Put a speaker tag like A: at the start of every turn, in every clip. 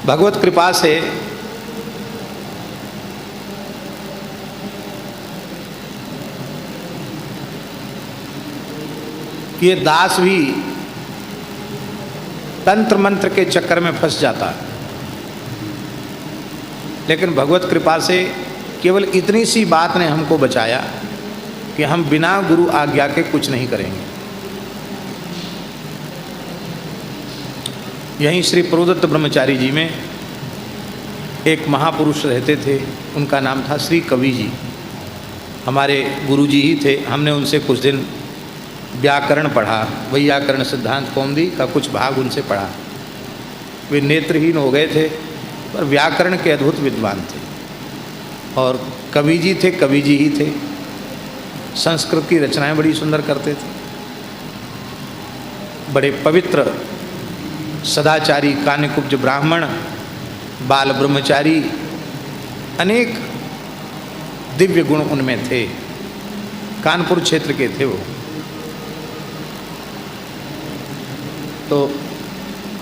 A: भगवत कृपा से ये दास भी तंत्र मंत्र के चक्कर में फंस जाता है, लेकिन भगवत कृपा से केवल इतनी सी बात ने हमको बचाया कि हम बिना गुरु आज्ञा के कुछ नहीं करेंगे। यहीं श्री प्रभुदत्त ब्रह्मचारी जी में एक महापुरुष रहते थे, उनका नाम था श्री कवि जी। हमारे गुरु जी ही थे। हमने उनसे कुछ दिन व्याकरण पढ़ा, वैयाकरण सिद्धांत कौमुदी का कुछ भाग उनसे पढ़ा। वे नेत्रहीन हो गए थे पर व्याकरण के अद्भुत विद्वान थे, और कवि जी थे, कवि जी ही थे। संस्कृत की रचनाएं बड़ी सुंदर करते थे। बड़े पवित्र सदाचारी, कान्यकुब्ज ब्राह्मण, बाल ब्रह्मचारी, अनेक दिव्य गुण उनमें थे। कानपुर क्षेत्र के थे वो। तो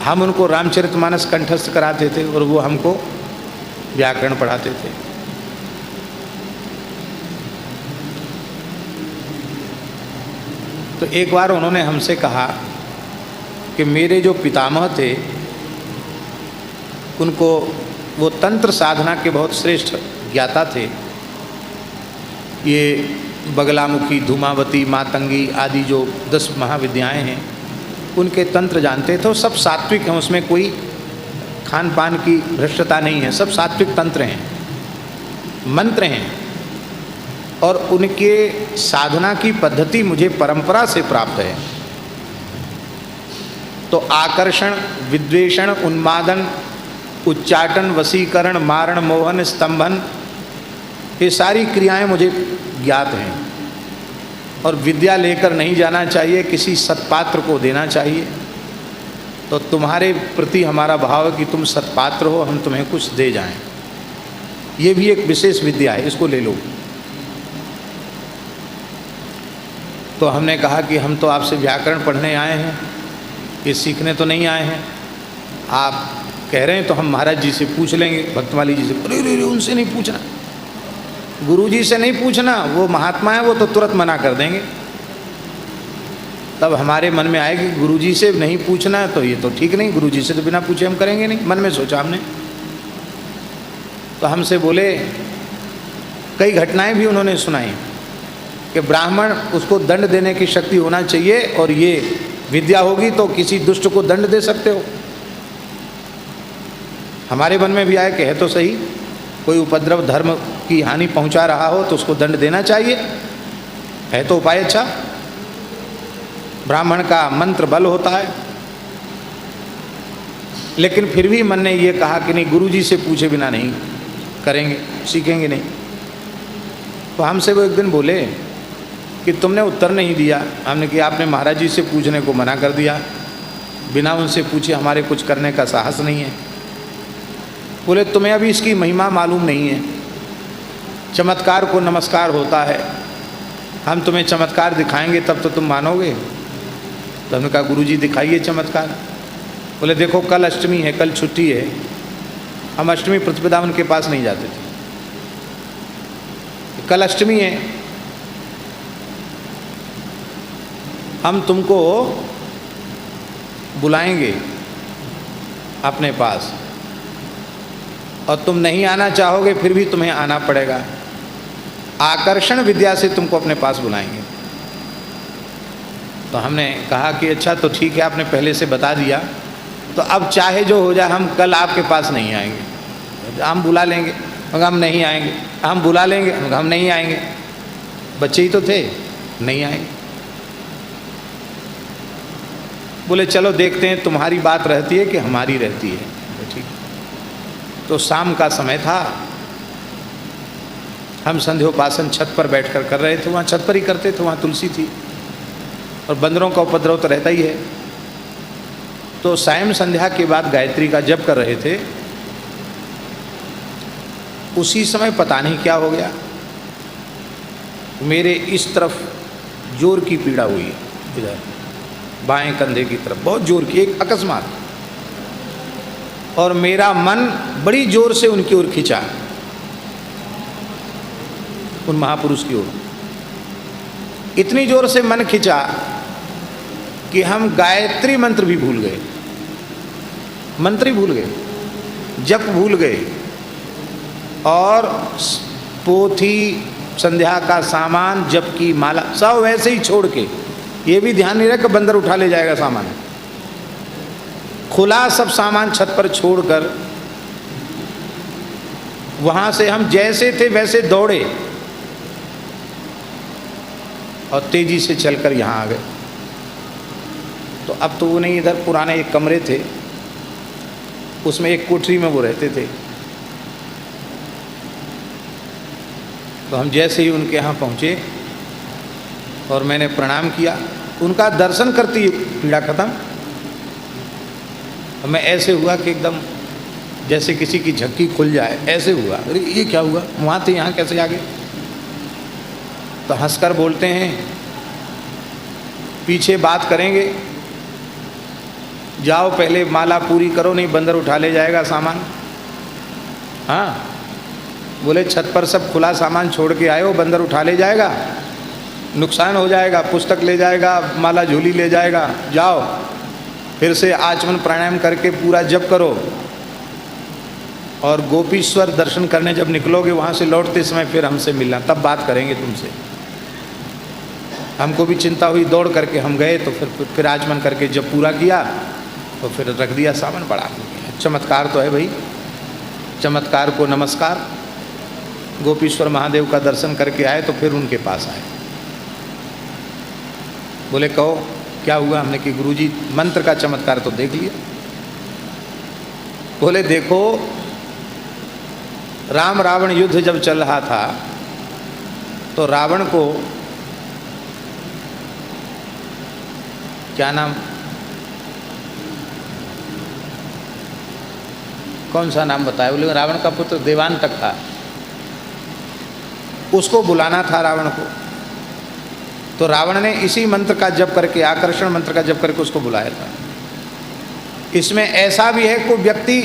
A: हम उनको रामचरितमानस कंठस्थ कराते थे और वो हमको व्याकरण पढ़ाते थे। तो एक बार उन्होंने हमसे कहा कि मेरे जो पितामह थे उनको वो तंत्र साधना के बहुत श्रेष्ठ ज्ञाता थे। ये बगलामुखी, धूमावती, मातंगी आदि जो 10 महाविद्याएं हैं उनके तंत्र जानते थे। सब सात्विक हैं, उसमें कोई खान पान की भ्रष्टता नहीं है। सब सात्विक तंत्र हैं, मंत्र हैं, और उनके साधना की पद्धति मुझे परंपरा से प्राप्त है। तो आकर्षण, विद्वेषण, उन्मादन, उच्चाटन, वशीकरण, मारण, मोहन, स्तंभन, ये सारी क्रियाएं मुझे ज्ञात हैं। और विद्या लेकर नहीं जाना चाहिए, किसी सत्पात्र को देना चाहिए। तो तुम्हारे प्रति हमारा भाव है कि तुम सत्पात्र हो, हम तुम्हें कुछ दे जाएं। ये भी एक विशेष विद्या है, इसको ले लो। तो हमने कहा कि हम तो आपसे व्याकरण पढ़ने आए हैं, ये सीखने तो नहीं आए हैं। आप कह रहे हैं तो हम महाराज जी से पूछ लेंगे, भक्तमाली जी से। अरे उनसे नहीं पूछना, गुरु जी से नहीं पूछना, वो महात्मा है, वो तो तुरंत मना कर देंगे। तब हमारे मन में आए कि गुरु जी से नहीं पूछना, तो ये तो ठीक नहीं, गुरु जी से तो बिना पूछे हम करेंगे नहीं। मन में सोचा हमने। तो हमसे बोले, कई घटनाएं भी उन्होंने सुनाई कि ब्राह्मण, उसको दंड देने की शक्ति होना चाहिए, और ये विद्या होगी तो किसी दुष्ट को दंड दे सकते हो। हमारे मन में भी आया कि है तो सही, कोई उपद्रव, धर्म की हानि पहुंचा रहा हो तो उसको दंड देना चाहिए, है तो उपाय अच्छा। ब्राह्मण का मंत्र बल होता है। लेकिन फिर भी मन ने ये कहा कि नहीं, गुरुजी से पूछे बिना नहीं करेंगे, सीखेंगे नहीं। तो हमसे वो एक दिन बोले कि तुमने उत्तर नहीं दिया। हमने कि आपने महाराज जी से पूछने को मना कर दिया, बिना उनसे पूछे हमारे कुछ करने का साहस नहीं है। बोले तुम्हें अभी इसकी महिमा मालूम नहीं है। चमत्कार को नमस्कार होता है, हम तुम्हें चमत्कार दिखाएंगे तब तो तुम मानोगे। तो हमने कहा गुरुजी दिखाइए चमत्कार। बोले देखो कल अष्टमी है, कल छुट्टी है, हम अष्टमी प्रतिपदा उनके पास नहीं जाते थे। कल अष्टमी है, हम तुमको बुलाएंगे अपने पास, और तुम नहीं आना चाहोगे फिर भी तुम्हें आना पड़ेगा। आकर्षण विद्या से तुमको अपने पास बुलाएंगे। तो हमने कहा कि अच्छा तो ठीक है, आपने पहले से बता दिया, तो अब चाहे जो हो जाए हम कल आपके पास नहीं आएंगे। हम बुला लेंगे, हम नहीं आएंगे। हम बुला लेंगे, हम नहीं आएंगे। बच्चे ही तो थे, नहीं आए। बोले चलो देखते हैं तुम्हारी बात रहती है कि हमारी रहती है। ठीक। तो शाम का समय था, हम संध्योपासन छत पर बैठकर कर रहे थे। वहाँ छत पर ही करते थे, वहाँ तुलसी थी और बंदरों का उपद्रव तो रहता ही है। तो सायं संध्या के बाद गायत्री का जप कर रहे थे। उसी समय पता नहीं क्या हो गया, मेरे इस तरफ जोर की पीड़ा हुई, इधर बाएं कंधे की तरफ बहुत जोर की, एक अकस्मात। और मेरा मन बड़ी जोर से उनकी ओर खिंचा, उन महापुरुष की ओर। इतनी जोर से मन खिंचा कि हम गायत्री मंत्र भी भूल गए, मंत्र ही भूल गए, जप भूल गए। और पोथी, संध्या का सामान, जप की माला सब वैसे ही छोड़ के, ये भी ध्यान नहीं रहा कि बंदर उठा ले जाएगा सामान, खुला सब सामान छत पर छोड़कर वहां से हम जैसे थे वैसे दौड़े और तेजी से चलकर यहाँ आ गए। तो अब तो वो नहीं, इधर पुराने एक कमरे थे, उसमें एक कोठरी में वो रहते थे। तो हम जैसे ही उनके यहाँ पहुँचे और मैंने प्रणाम किया, उनका दर्शन करती पीड़ा खत्म। मैं ऐसे हुआ कि एकदम जैसे किसी की झक्की खुल जाए, ऐसे हुआ, अरे ये क्या हुआ, वहाँ थे यहाँ कैसे आ गए। तो हंसकर बोलते हैं, पीछे बात करेंगे, जाओ पहले माला पूरी करो, नहीं बंदर उठा ले जाएगा सामान। हाँ, बोले छत पर सब खुला सामान छोड़ के आए हो, बंदर उठा ले जाएगा, नुकसान हो जाएगा, पुस्तक ले जाएगा, माला झोली ले जाएगा। जाओ फिर से आचमन प्राणायाम करके पूरा जप करो, और गोपीश्वर दर्शन करने जब निकलोगे वहाँ से लौटते समय फिर हमसे मिलना, तब बात करेंगे तुमसे। हमको भी चिंता हुई, दौड़ करके हम गए। तो फिर आचमन करके जब पूरा किया तो फिर रख दिया सामान। बड़ा चमत्कार तो है भाई, चमत्कार को नमस्कार। गोपीश्वर महादेव का दर्शन करके आए तो फिर उनके पास आए, बोले कहो क्या हुआ। हमने कि गुरुजी मंत्र का चमत्कार तो देख लिया। बोले देखो, राम रावण युद्ध जब चल रहा था तो रावण को, क्या नाम, कौन सा नाम बताया, बोले रावण का पुत्र देवांतक था, उसको बुलाना था रावण को। तो रावण ने इसी मंत्र का जप करके, आकर्षण मंत्र का जप करके उसको बुलाया था। इसमें ऐसा भी है कोई व्यक्ति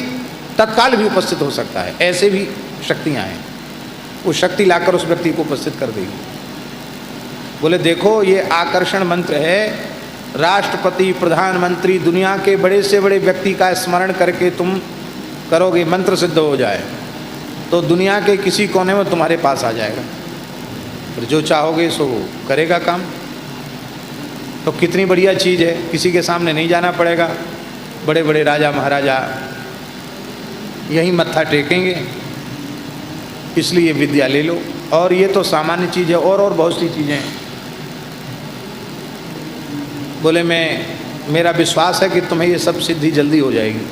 A: तत्काल भी उपस्थित हो सकता है, ऐसे भी शक्तियां हैं, वो शक्ति लाकर उस व्यक्ति को उपस्थित कर देगी। बोले देखो ये आकर्षण मंत्र है, राष्ट्रपति, प्रधानमंत्री, दुनिया के बड़े से बड़े व्यक्ति का स्मरण करके तुम करोगे, मंत्र सिद्ध हो जाए तो दुनिया के किसी कोने में तुम्हारे पास आ जाएगा, फिर जो चाहोगे सो करेगा काम। तो कितनी बढ़िया चीज़ है, किसी के सामने नहीं जाना पड़ेगा। बड़े बड़े राजा महाराजा यहीं मत्था टेकेंगे, इसलिए विद्या ले लो। और ये तो सामान्य चीज़ है, और बहुत सी चीज़ें हैं। बोले मेरा विश्वास है कि तुम्हें ये सब सिद्धि जल्दी हो जाएगी।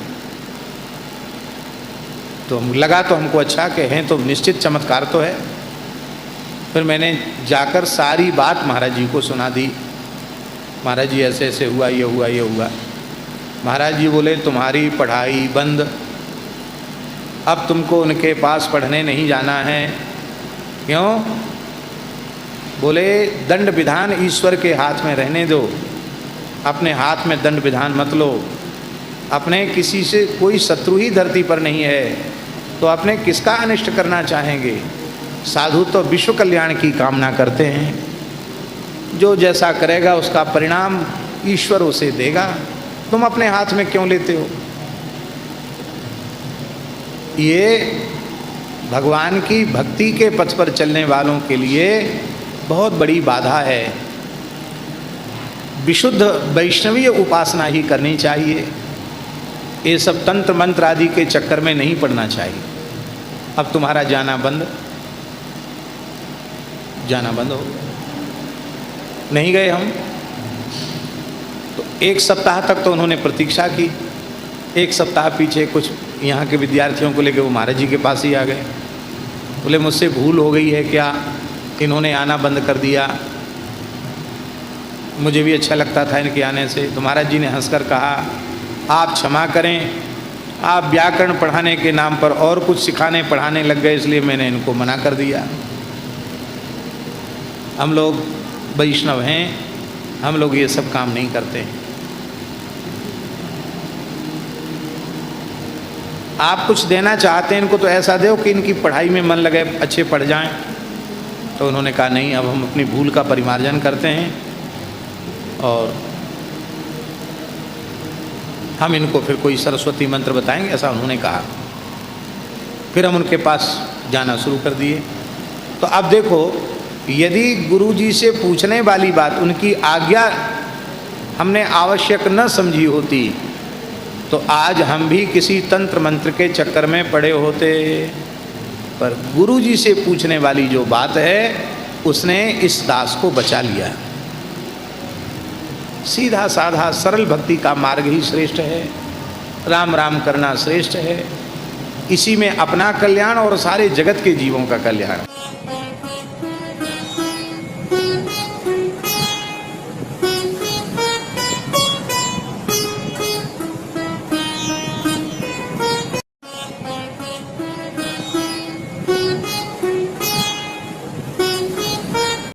A: तो लगा तो हमको अच्छा कि हैं तो निश्चित चमत्कार तो है। फिर मैंने जाकर सारी बात महाराज जी को सुना दी। महाराज जी ऐसे ऐसे हुआ, ये हुआ, ये हुआ। महाराज जी बोले तुम्हारी पढ़ाई बंद, अब तुमको उनके पास पढ़ने नहीं जाना है। क्यों? बोले दंड विधान ईश्वर के हाथ में रहने दो, अपने हाथ में दंड विधान मत लो। अपने किसी से कोई शत्रु ही धरती पर नहीं है, तो अपने किसका अनिष्ट करना चाहेंगे। साधु तो विश्व कल्याण की कामना करते हैं, जो जैसा करेगा उसका परिणाम ईश्वर उसे देगा, तुम अपने हाथ में क्यों लेते हो। ये भगवान की भक्ति के पथ पर चलने वालों के लिए बहुत बड़ी बाधा है। विशुद्ध वैष्णवीय उपासना ही करनी चाहिए, ये सब तंत्र मंत्र आदि के चक्कर में नहीं पड़ना चाहिए। अब तुम्हारा जाना बंद हो गया। नहीं गए हम। तो 1 सप्ताह तक तो उन्होंने प्रतीक्षा की। 1 सप्ताह पीछे कुछ यहाँ के विद्यार्थियों को लेकर वो महाराज जी के पास ही आ गए। बोले मुझसे भूल हो गई है क्या, इन्होंने आना बंद कर दिया, मुझे भी अच्छा लगता था इनके आने से। तो महाराज जी ने हंसकर कहा, आप क्षमा करें, आप व्याकरण पढ़ाने के नाम पर और कुछ सिखाने पढ़ाने लग गए, इसलिए मैंने इनको मना कर दिया। हम लोग वैष्णव हैं, हम लोग ये सब काम नहीं करते। आप कुछ देना चाहते हैं इनको तो ऐसा दो कि इनकी पढ़ाई में मन लगे, अच्छे पढ़ जाएं। तो उन्होंने कहा नहीं, अब हम अपनी भूल का परिमार्जन करते हैं और हम इनको फिर कोई सरस्वती मंत्र बताएंगे, ऐसा उन्होंने कहा। फिर हम उनके पास जाना शुरू कर दिए। तो अब देखो, यदि गुरुजी से पूछने वाली बात, उनकी आज्ञा हमने आवश्यक न समझी होती तो आज हम भी किसी तंत्र मंत्र के चक्कर में पड़े होते। पर गुरुजी से पूछने वाली जो बात है, उसने इस दास को बचा लिया। सीधा साधा सरल भक्ति का मार्ग ही श्रेष्ठ है। राम राम करना श्रेष्ठ है। इसी में अपना कल्याण और सारे जगत के जीवों का कल्याण।